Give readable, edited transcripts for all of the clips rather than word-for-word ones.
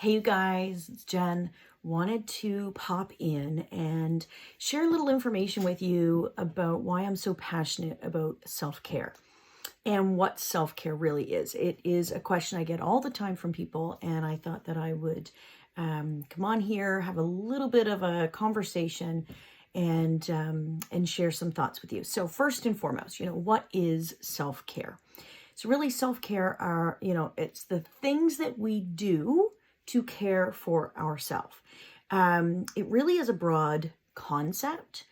Hey you guys, it's Jen. Wanted to pop in and share a little information with you about why I'm so passionate about self-care and what self-care really is. It is a question I get all the time from people, and I thought that I would come on here, have a little bit of a conversation and share some thoughts with you. So first and foremost, what is self-care? So really self-care are, it's the things that we do to care for ourselves. It really is a broad concept.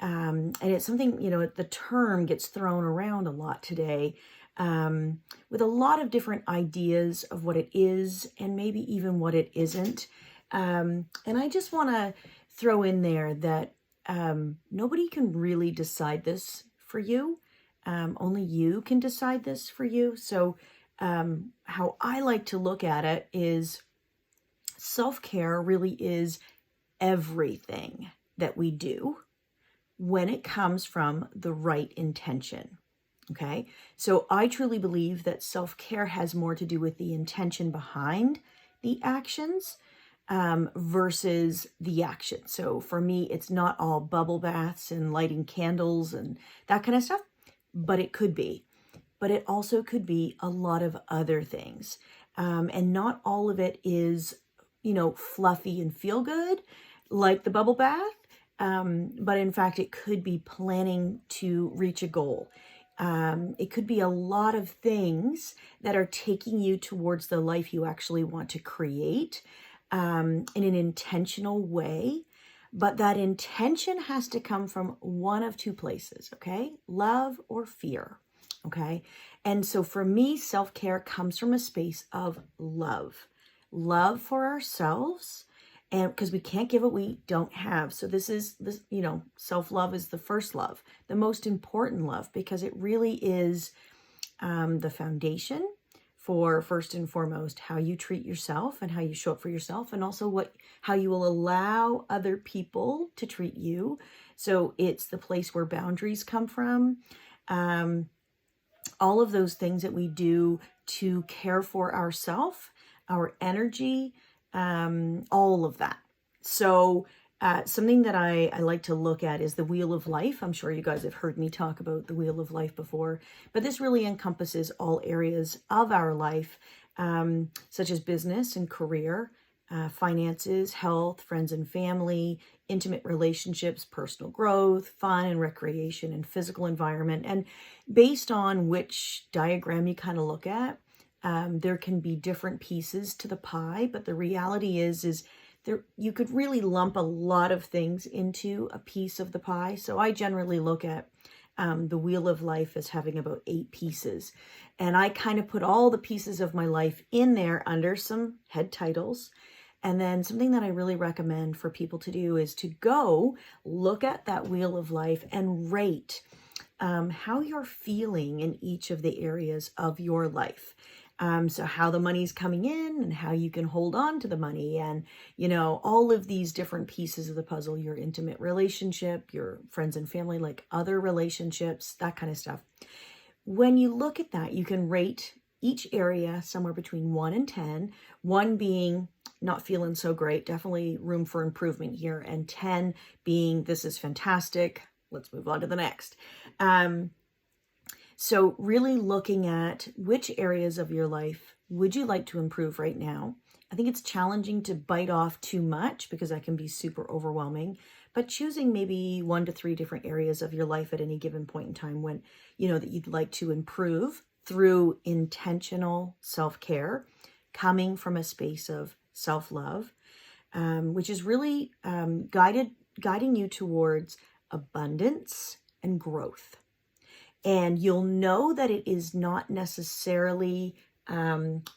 And it's something, the term gets thrown around a lot today with a lot of different ideas of what it is and maybe even what it isn't. And I just want to throw in there that nobody can really decide this for you. Only you can decide this for you. So how I like to look at it is self-care really is everything that we do when it comes from the right intention. Okay, so I truly believe that self-care has more to do with the intention behind the actions versus the action. So for me, it's not all bubble baths and lighting candles and that kind of stuff, but it could be. But it also could be a lot of other things. And not all of it is, fluffy and feel good like the bubble bath. But in fact, it could be planning to reach a goal. It could be a lot of things that are taking you towards the life you actually want to create in an intentional way. But that intention has to come from one of two places, okay? Love or fear, okay? And so for me, self-care comes from a space of love. Love for ourselves, and because we can't give what we don't have. So this, self-love is the first love, the most important love, because it really is the foundation for, first and foremost, how you treat yourself and how you show up for yourself, and also how you will allow other people to treat you. So it's the place where boundaries come from. All of those things that we do to care for ourselves, our energy, all of that. So something that I like to look at is the wheel of life. I'm sure you guys have heard me talk about the wheel of life before, but this really encompasses all areas of our life, such as business and career, finances, health, friends and family, intimate relationships, personal growth, fun and recreation, and physical environment. And based on which diagram you kind of look at, there can be different pieces to the pie, but the reality is there, you could really lump a lot of things into a piece of the pie. So I generally look at the wheel of life as having about 8 pieces. And I kind of put all the pieces of my life in there under some head titles. And then something that I really recommend for people to do is to go look at that wheel of life and rate how you're feeling in each of the areas of your life. So how the money's coming in and how you can hold on to the money, and, all of these different pieces of the puzzle, your intimate relationship, your friends and family, like other relationships, that kind of stuff. When you look at that, you can rate each area somewhere between 1 and 10, 1 being not feeling so great, definitely room for improvement here, and 10 being this is fantastic, let's move on to the next. So really looking at which areas of your life would you like to improve right now. I think it's challenging to bite off too much because that can be super overwhelming, but choosing maybe 1 to 3 different areas of your life at any given point in time when, that you'd like to improve through intentional self-care, coming from a space of self-love, which is really guiding you towards abundance and growth. And you'll know that it is not necessarily,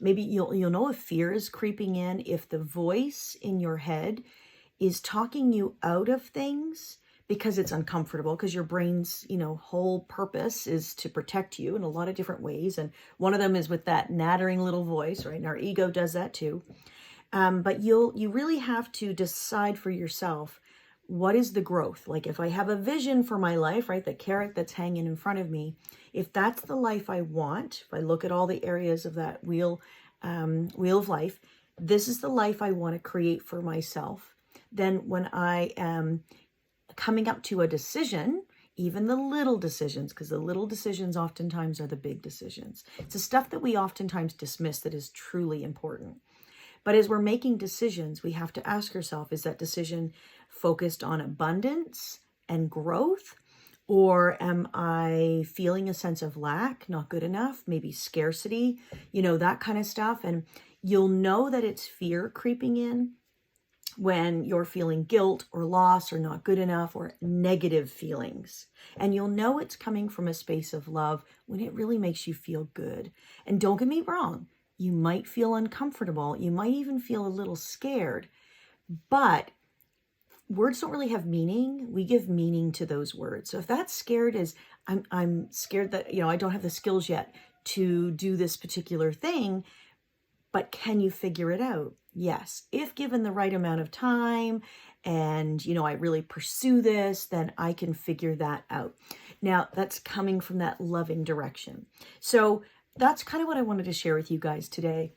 maybe you'll know if fear is creeping in, if the voice in your head is talking you out of things because it's uncomfortable, because your brain's, whole purpose is to protect you in a lot of different ways. And one of them is with that nattering little voice, right? And our ego does that too. But you really have to decide for yourself, what is the growth? Like if I have a vision for my life, right, the carrot that's hanging in front of me, if that's the life I want, if I look at all the areas of that wheel of life, this is the life I want to create for myself, then when I am coming up to a decision, even the little decisions, because the little decisions oftentimes are the big decisions. It's the stuff that we oftentimes dismiss that is truly important. But as we're making decisions, we have to ask ourselves, is that decision focused on abundance and growth? Or am I feeling a sense of lack, not good enough, maybe scarcity, that kind of stuff? And you'll know that it's fear creeping in when you're feeling guilt or loss or not good enough or negative feelings. And you'll know it's coming from a space of love when it really makes you feel good. And don't get me wrong, you might feel uncomfortable. You might even feel a little scared, but words don't really have meaning. We give meaning to those words. So if that scared is, I'm scared that, I don't have the skills yet to do this particular thing, but can you figure it out? Yes. If given the right amount of time and, I really pursue this, then I can figure that out. Now, that's coming from that loving direction. So that's kind of what I wanted to share with you guys today,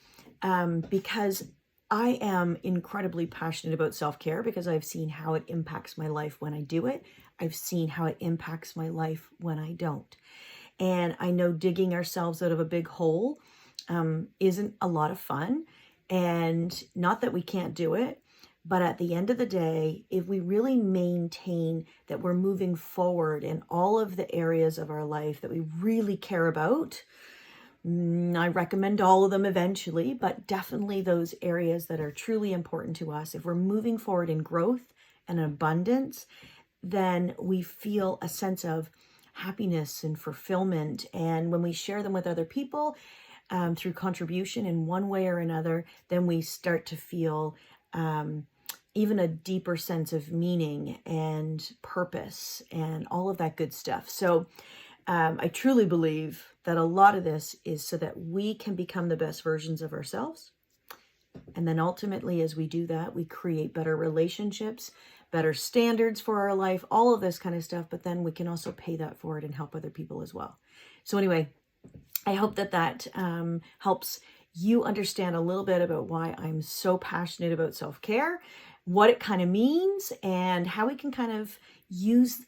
because I am incredibly passionate about self-care because I've seen how it impacts my life when I do it. I've seen how it impacts my life when I don't. And I know digging ourselves out of a big hole isn't a lot of fun. And not that we can't do it, but at the end of the day, if we really maintain that we're moving forward in all of the areas of our life that we really care about, I recommend all of them eventually, but definitely those areas that are truly important to us. If we're moving forward in growth and abundance, then we feel a sense of happiness and fulfillment. And when we share them with other people, through contribution in one way or another, then we start to feel even a deeper sense of meaning and purpose and all of that good stuff. So I truly believe that a lot of this is so that we can become the best versions of ourselves. And then ultimately, as we do that, we create better relationships, better standards for our life, all of this kind of stuff. But then we can also pay that forward and help other people as well. So anyway, I hope that helps you understand a little bit about why I'm so passionate about self-care, what it kind of means, and how we can kind of use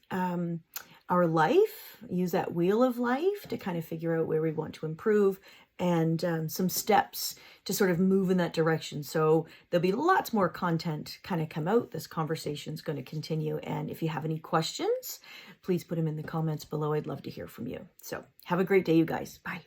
our life, use that wheel of life to kind of figure out where we want to improve and some steps to sort of move in that direction. So there'll be lots more content kind of come out. This conversation is going to continue. And if you have any questions, please put them in the comments below. I'd love to hear from you. So have a great day, you guys. Bye.